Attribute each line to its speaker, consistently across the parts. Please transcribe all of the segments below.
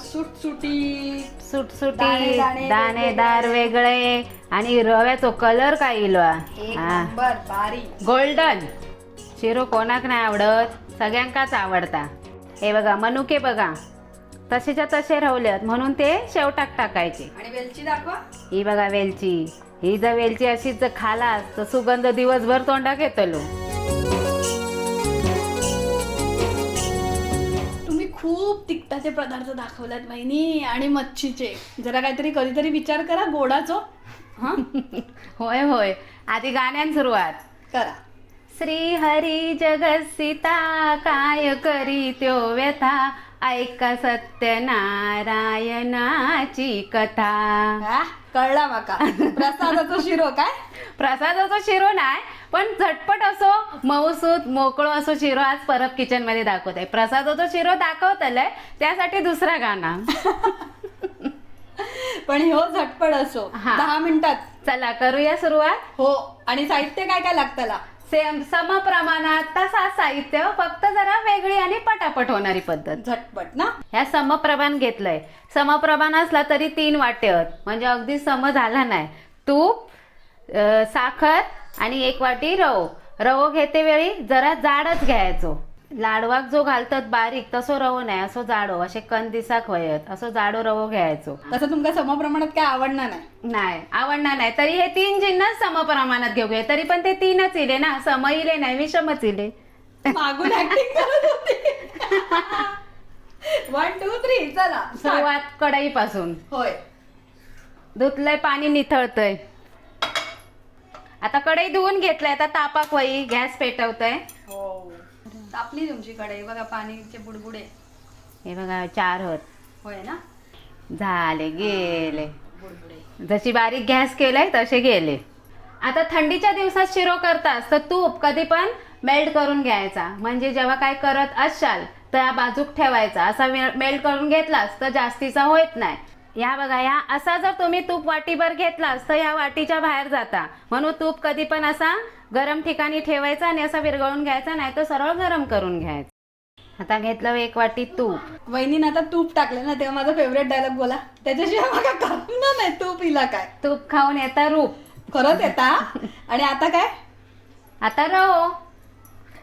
Speaker 1: सुटसुटी
Speaker 2: सुटसुटी दाणेदार वेगळे आणि रव्याचो कलर काय इलो
Speaker 1: एक नंबर भारी.
Speaker 2: गोल्डन. शिरो कोणाक नाही आवडत, सगळ्यांकाच आवडता. हे बघा मनुके बघा तसेच्या तसे रावल्यात म्हणून ते शेवटाक टाकायचे.
Speaker 1: आणि वेलची दाखवा.
Speaker 2: ही बघा वेलची. ही जर वेलची अशीच जर खालास तर सुगंध दिवसभर तोंडाक येतलो.
Speaker 1: तुम्ही खूप तिखटाचे पदार्थ दाखवल्यात बहिणी आणि मच्छीचे. जरा काहीतरी कधीतरी विचार करा गोडाचो. हा
Speaker 2: होय होय. आधी गाण्यान सुरुवात.
Speaker 1: करा.
Speaker 2: श्री हरी जगसीता काय करी त्यो व्यथा ऐका सत्यनारायणाची कथा.
Speaker 1: हा, कळला माका. प्रसादाचा शिरो काय?
Speaker 2: प्रसादाचा शिरो नाही पण झटपट असो मऊसूत मोकळो असो शिरो आज परब किचन मध्ये दाखवत आहे. प्रसादाचा शिरो दाखवतलंय त्यासाठी दुसरा गाणा.
Speaker 1: पण ह्यो झटपट असो.
Speaker 2: हा.
Speaker 1: 10 मिनिटात.
Speaker 2: चला करूया सुरुवात.
Speaker 1: हो. आणि साहित्य काय काय लागतला?
Speaker 2: सेम समप्रमाणात तसा साहित्य फक्त जरा वेगळी आणि पटापट होणारी पद्धत.
Speaker 1: झटपट ना.
Speaker 2: ह्या समप्रमाण घेतलंय. समप्रमाण असला तरी 3 वाट्यात म्हणजे अगदी सम झाला नाही. तूप, साखर आणि 1 वाटी रवो. रवो घेते वेळी जरा जाडच घ्यायचो. लाडवाक जो घालतात बारीक तसो रवो नाही, असो जाडो असे कण दिसाक वयत असो जाडो रवो घ्यायचो.
Speaker 1: तसं तुमका समप्रमाणात काय आवडणार नाही?
Speaker 2: नाही आवडणार नाही. तरी हे 3 जिन्नस समप्रमाणात घेऊया. तरी पण ते 3च इले ना, सम इले नाही विषमच इले.
Speaker 1: मागून ऍक्टिंग करत होती. 1 2 3 चला
Speaker 2: सुरुवात कढईपासून.
Speaker 1: होय.
Speaker 2: धुतलंय पाणी निथळतंय. आता कढई धुवून घेतलंय. आता तापाक वही गॅस पेटवतय.
Speaker 1: हो. तापली तुमची कढई बघा. पाणीचे बुडबुडे.
Speaker 2: हे बघा 4 होत
Speaker 1: होय ना.
Speaker 2: झाले गेले.
Speaker 1: बुडबुडे.
Speaker 2: जशी बारीक गॅस केलाय तसे गेले. आता थंडीच्या दिवसात शिरो करतास तर तूप कधी पण मेल्ट करून घ्यायचा. म्हणजे जेव्हा काय करत असाल तर बाजूक ठेवायचा. असा मेल्ट करून घेतलास तर जास्तीचा होत नाही. या बघा या असा जर तुम्ही तूप वाटीभर घेतलास तर या वाटीच्या बाहेर जाता. म्हणून तूप कधी पण असा गरम ठिकाणी ठेवायचा आणि असा विरघळून घ्यायचा, नाही तर सरळ गरम करून घ्यायचा. आता घेतलं 1 वाटी तूप.
Speaker 1: वहिनीनं आता तूप टाकलं ना तेव्हा माझा फेवरेट डायलॉग बोला. त्याच्याशिवाय मला कळणार नाही तूप हिला काय.
Speaker 2: तूप खाऊन येता रूप.
Speaker 1: खरंच येता. आणि आता काय?
Speaker 2: आता रवो.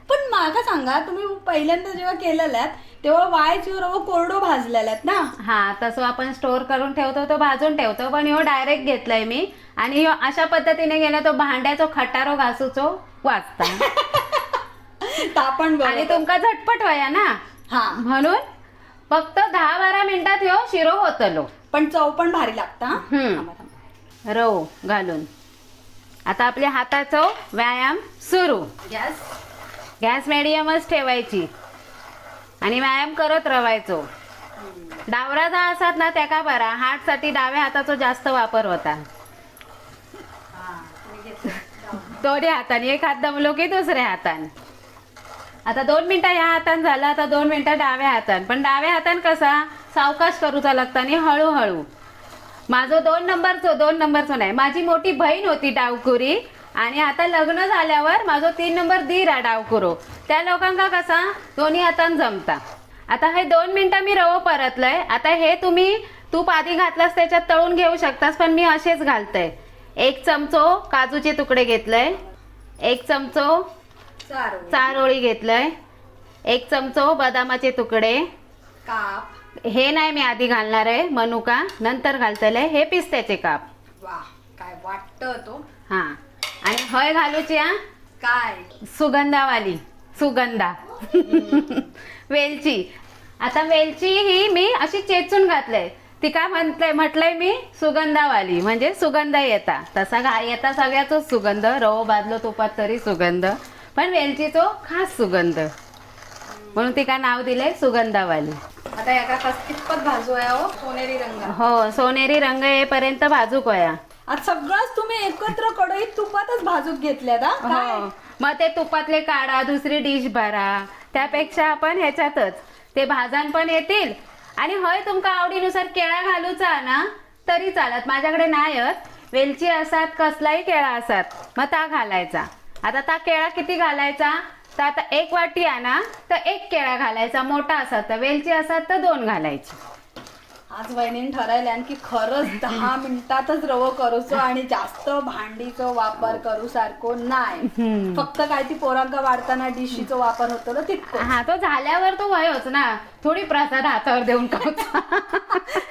Speaker 1: पण मला सांगा तुम्ही पहिल्यांदा जेव्हा केलेल्यात तेव्हा वायची रवो कोरडो भाजलेल्यात ना.
Speaker 2: हा तसं आपण स्टोर करून ठेवतो तो भाजून ठेवतो. पण ह्यो डायरेक्ट घेतलाय मी. आणि ह्यो अशा पद्धतीने गेला तो भांड्याचो खटारो घासूचो वाचता.
Speaker 1: तापण
Speaker 2: आणि तुमका झटपट वया ना.
Speaker 1: हा
Speaker 2: म्हणून फक्त 10-12 मिनिटात ह्यो शिरो होतलो.
Speaker 1: पण चव पण भारी लागता.
Speaker 2: रव घालून आता आपल्या हाताचा व्यायाम सुरू. गॅस मिडियमच ठेवायची आणि व्यायाम करत रवायचो. डावराचा असतात ना त्याका बरा हातसाठी डाव्या हाताचा जास्त वापर होता. दोन्ही हाताने. एक हात दमलो की दुसऱ्या हाताने. आता 2 मिनिटं ह्या हातान झाला. आता 2 मिनिटं डाव्या हातान. पण डाव्या हातान कसा सावकाश करूचा लागता आणि हळूहळू. माझं 2 नंबरचं नाही. माझी मोठी बहीण होती डावकुरी आणि आता लग्न झाल्यावर माझं 3 नंबर दीर आहे डावकुरो. त्या लोकांका कसा दोन्ही हातान जमता. आता हे 2 मिनिटं मी रवो परतलंय. आता हे तुम्ही तूप आधी घातलास त्याच्यात तळून घेऊ शकतास पण मी असेच घालतय. 1 चमचो काजूचे तुकडे घेतलंय. 1 चमचो चारोळी घेतलंय. 1 चमचो बदामाचे तुकडे.
Speaker 1: काप
Speaker 2: हे नाही मी आधी घालणार आहे. मनुका नंतर घालतलंय. हे पिस्त्याचे काप.
Speaker 1: वा काय वाटतं तो.
Speaker 2: हा आणि हय घालूची हा
Speaker 1: काय
Speaker 2: सुगंधावाली. सुगंधा. वेलची. आता वेलची ही मी अशी चेचून घातलंय. ती काय म्हटलंय मी सुगंधावाली म्हणजे सुगंध येता. तसा येता सगळ्याचाच सुगंध. रवो भाजलो तुपात तरी सुगंध. पण वेलचीचो खास सुगंध म्हणून ती काय नाव दिलंय सुगंधावाली.
Speaker 1: आता एका कितपत भाजू आहे हो सोनेरी रंग.
Speaker 2: हो सोनेरी रंग येईपर्यंत भाजूक वया.
Speaker 1: आज सगळंच तुम्ही एकत्र कढईत तुपातच भाजूक घेतल्यात.
Speaker 2: हो मग ते तुपातले काढा दुसरी डिश भरा. त्यापेक्षा आपण ह्याच्यातच ते भाजन पण येतील. आणि होय तुमका आवडीनुसार केळा घालूचा ना तरी चालत. माझ्याकडे नाहीत. वेलची असतात कसलाही केळा असतात मग ता घालायचा. आता ता केळा किती घालायचा तर आता 1 वाटी आणा तर 1 केळा घालायचा. मोठा असत तर वेलची असत तर 2 घालायची.
Speaker 1: आज वहिनीने ठरवलं की खरंच 10 मिनिटातच रवं करूचो आणि जास्त भांडीचो वापर करू सारखो नाही. फक्त काय ती पोरांका वाढताना डिशीचो वापर होतो ना तितको.
Speaker 2: हा तो झाल्यावर तो वयोच ना, थोडी प्रसाद हातावर देऊन खाऊचा.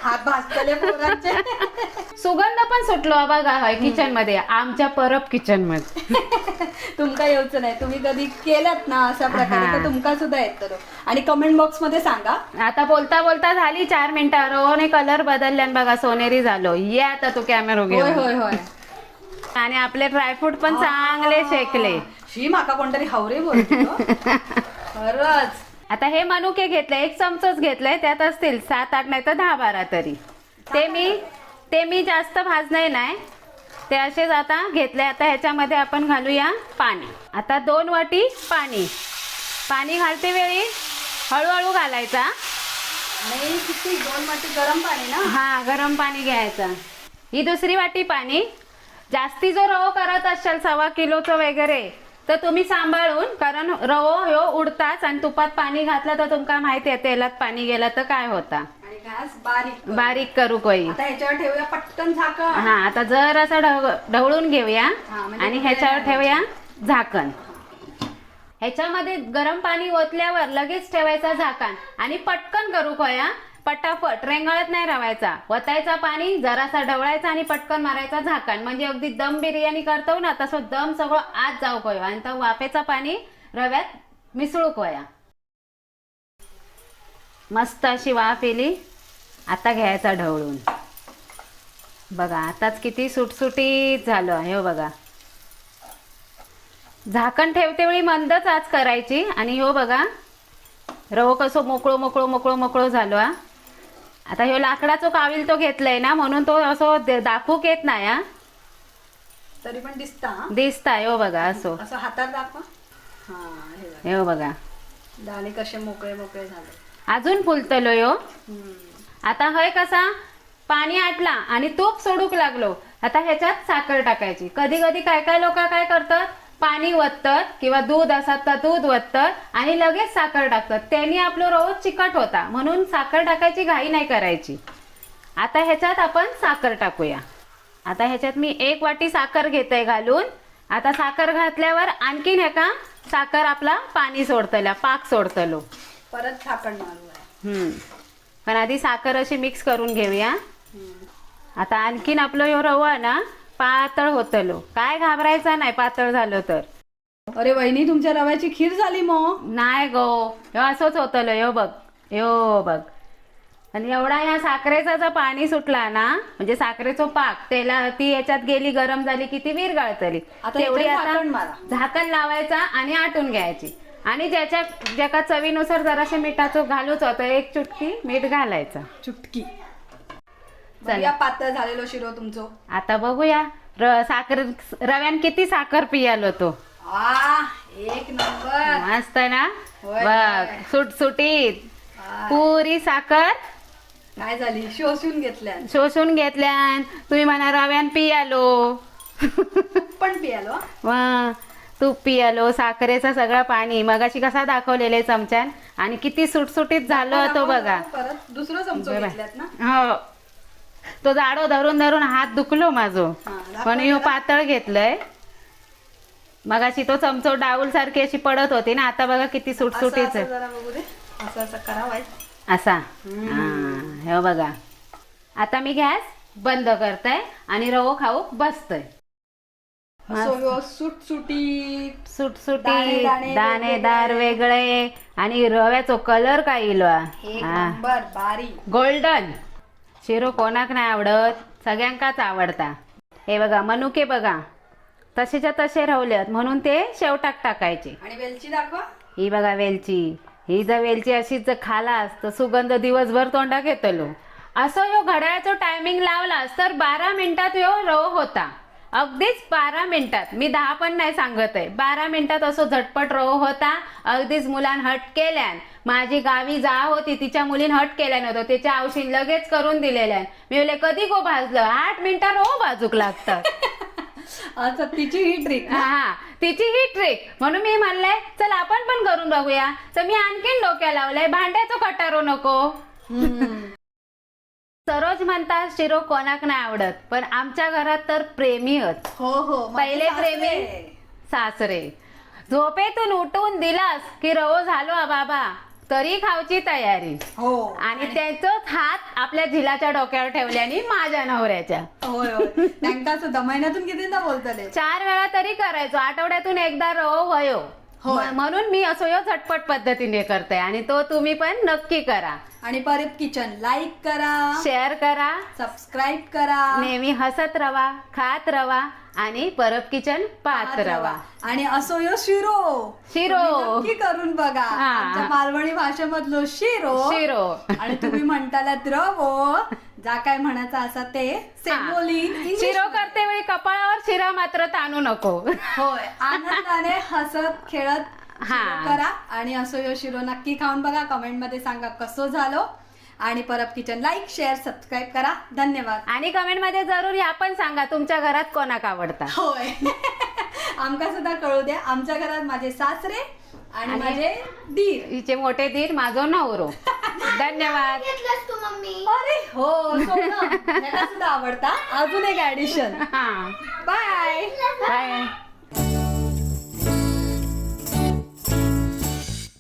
Speaker 1: हात भाजतले पोरांचे.
Speaker 2: सुगंध पण सुटलो बघा हय किचन मध्ये, आमच्या परब किचन मध्ये.
Speaker 1: तुमका येऊच नाही, तुम्ही कधी केलात ना अशा प्रकारे तर तुमका सुद्धा येतो. आणि कमेंट बॉक्स मध्ये सांगा.
Speaker 2: आता बोलता बोलता झाली 4 मिनिटं, रोहने कलर बदलल्यान बघा, सोनेरी झालो. ये आता तू कॅमेरा
Speaker 1: होय
Speaker 2: घेऊन.
Speaker 1: होय होय.
Speaker 2: आणि आपले ड्रायफ्रूट पण चांगले शेकले.
Speaker 1: शी माका कोणतरी हावरे बोलतो खरंच.
Speaker 2: आता हे मनुके घेतले, 1 चमचच घेतलाय, त्यात असतील 7, 8 नाही तर 10, 12 तरी. ते मी जास्त भाजले नाही, ते असेच आता घेतले. आता ह्याच्यामध्ये आपण घालूया पाणी. आता 2 वाटी पाणी घालते वेळी हळूहळू घालायचा.
Speaker 1: आणि किती 2 वाटी गरम पाणी ना.
Speaker 2: हा, गरम पाणी घ्यायचा. ही 2री वाटी पाणी. जास्ती जो रवो करत असाल 1.25 किलोचं वगैरे तर तुम्ही सांभाळून, कारण रवो ह्यो उडताच आणि तुपात पाणी घातलं तर तुमका माहिती आहे तेलात पाणी गेलं तर काय होता.
Speaker 1: आणि गॅस बारीक
Speaker 2: करू कोई.
Speaker 1: आता ह्याच्यावर ठेवूया पटकन झाकण.
Speaker 2: हा, आता जर असं ढवळून घेऊया
Speaker 1: म्हणजे
Speaker 2: आणि ह्याच्यावर ठेवूया झाकण. ह्याच्यामध्ये गरम पाणी ओतल्यावर लगेच ठेवायचा झाकण आणि पटकन करू कोया. पटापट रेंगाळत नाही राहायचा. वतायचा पाणी, जरासा ढवळायचा आणि पटकन मारायचा झाकण. म्हणजे अगदी दम बिर्याणी करतो ना तसं दम सगळं आत जाऊ कोया आणि तर वाफेचा पाणी रव्यात मिसळू कोया. मस्त अशी वाफ येली. आता घ्यायचा ढवळून. बघा आताच किती सुटसुटीत झालं हे बघा. झाकण ठेवते वेळी मंदच आच करायची. आणि हो बघा रवो कसं मोकळो झालो. आता ह्यो लाकडाचो काविल तो घेतलाय ना, म्हणून तो असं दाखवूक येत नाही.
Speaker 1: तरी पण
Speaker 2: दिसता हो बघा असं
Speaker 1: हातात दाखवा.
Speaker 2: हे बघा
Speaker 1: दाणे कसे मोकळे झाले.
Speaker 2: अजून फुलतलो यो. आता हय कसा पाणी आटला आणि तूप सोडूक लागलो. आता ह्याच्यात साखर टाकायची. कधी कधी काय लोक काय करतात, पाणी वततात किंवा दूध असतात तर दूध वततात आणि लगेच साखर टाकतात. त्यांनी आपलं रवो चिकट होता, म्हणून साखर टाकायची घाई नाही करायची. आता ह्याच्यात आपण साखर टाकूया. आता ह्याच्यात मी 1 वाटी साखर घेते घालून. आता साखर घातल्यावर आणखीन ह्याका साखर आपला पाणी सोडतल्या, पाक सोडतलो.
Speaker 1: परत झाकण मारूया.
Speaker 2: पण आधी साखर अशी मिक्स करून घेऊया. आता आणखीन आपलं ह्यो रवा ना पातळ होतलो. काय घाबरायचा नाही पातळ झालं तर.
Speaker 1: अरे वहिनी तुमच्या रव्याची खीर झाली मग.
Speaker 2: नाही गो, ह्यो असंच होतलो. यो बघ. आणि एवढा या साखरेचा जर पाणी सुटला ना, म्हणजे साखरेचो पाक ती याच्यात गेली, गरम झाली की ती विरघळतली. तेवढी आता झाकण लावायचा आणि आटून घ्यायची. आणि ज्याका चवीनुसार जराशे मिठाचं घालूच होतं, 1 चुटकी मीठ घालायचं.
Speaker 1: चुटकी. चला पातळ झालेलो शिरो तुमचं.
Speaker 2: आता बघूया साखर रव्यान किती साखर पियालो तो.
Speaker 1: 1 नंबर.
Speaker 2: मस्त ना. बघ सुटसुटीत पुरी साखर
Speaker 1: काय झाली, शोषून
Speaker 2: घेतल्यान. तुम्ही म्हणा रव्यान पियालो.
Speaker 1: पण पियालो.
Speaker 2: तूप पियालो, साखरेचा सगळं पाणी मगाशी कसा दाखवलेले चमच्यान आणि किती सुटसुटीत झालो तो बघा.
Speaker 1: परत दुसरं चमचो घेतल्यात ना.
Speaker 2: हो, तो जाडो धरून हात दुखलो माझो, पण ह्यो पातळ घेतलंय. मगाशी तो चमचो डाऊल सारखी अशी पडत होती ना, आता बघा किती सुटसुटीच असा. हे बघा. आता मी गॅस बंद करताय आणि रवो खाऊ बसतोय. सुटसुटी दाणेदार वेगळे आणि रव्याचो कलर काय इलो गोल्डन. शिरो कोणाक नाही आवडत, सगळ्यांकाच आवडता. हे बघा मनुके बघा तसेच्या तसे रावल्यात, म्हणून ते शेवटाक टाकायचे.
Speaker 1: आणि वेलची दाखवा.
Speaker 2: ही बघा वेलची. ही जर वेलची अशीच जर खालास तर सुगंध दिवसभर तोंडाक येतलो. असं ह्यो घड्याळाचो टायमिंग लावलास तर 12 मिनिटात ह्यो रवो होता. अगदीच 12 मिनिटात. मी 10 पण नाही सांगत आहे. 12 मिनिटात असं झटपट रवो होता. अगदीच मुलान हट केल्यान. माझी गावी जा होती, तिच्या मुलीन हट केल्यान होतं, तिच्या आवशीन लगेच करून दिलेल्यान. मी बोले कधी गो भाजलं, 8 मिनिटात रवो भाजूक लागतात.
Speaker 1: अच्छा, तिची ही ट्रिक.
Speaker 2: तिची ही ट्रिक. म्हणून मी म्हणलंय चल आपण पण करून बघूया. तर मी आणखीन डोक्या लावलंय भांड्याचं कटारो नको. सरोज म्हणतात शिरो कोणाक नाही आवडत, पण आमच्या घरात तर प्रेमीच.
Speaker 1: हो माझे
Speaker 2: पहिले प्रेमी
Speaker 1: सासरे.
Speaker 2: सासरे. झोपेतून उठून दिलास की रवो झालो बाबा तरी खावची तयारी.
Speaker 1: हो
Speaker 2: आणि त्यांचंच हात आपल्या झिलाच्या डोक्यावर ठेवल्याने माझ्या नवऱ्याच्या.
Speaker 1: होय त्यांका सुद्धा महिन्यातून कितीदा बोलतले.
Speaker 2: 4 वेळा तरी करायचो, आठवड्यातून एकदा रवो वयो.
Speaker 1: होय.
Speaker 2: म्हणून मी असं यो झटपट पद्धतीने करते आणि तो तुम्ही पण नक्की करा.
Speaker 1: आणि परत किचन लाईक करा,
Speaker 2: शेअर करा,
Speaker 1: सबस्क्राईब करा,
Speaker 2: नेहमी हसत रवा, खात रवा आणि परब किचन पाहत रवा.
Speaker 1: आणि असो यो शिरो
Speaker 2: शिरो.
Speaker 1: तुम्ही नक्की करून बघा.
Speaker 2: हा.
Speaker 1: आमच्या मालवणी भाषेमधलो शिरो.
Speaker 2: शिरो.
Speaker 1: आणि तुम्ही म्हणताला द्रवो, जा काय म्हणायचं असा ते सेमोलिन इंग्लिश
Speaker 2: शिरो करते वेळी कपाळावर शिरा मात्र ताणू नको.
Speaker 1: होय आनंदाने हसत खेळत
Speaker 2: हा.
Speaker 1: शिरो करा. आणि असो यो शिरो नक्की खाऊन बघा, कमेंट मध्ये सांगा कसो झालो. आणि Parab kitchen like share subscribe करा. धन्यवाद.
Speaker 2: आणि कमेंट मध्ये जरूर या पण सांगा तुमच्या घरात कोणाक आवडता.
Speaker 1: होय आमका सुद्धा कळू द्या. आमच्या घरात माझे सासरे आणि माझे दीर.
Speaker 2: हिचे मोठे दीर माझो नवरो. धन्यवाद.
Speaker 1: अरे हो सोनम, याला सुद्धा आवडता. अजून एक ऍडिशन.
Speaker 2: हा
Speaker 1: बाय
Speaker 2: बाय.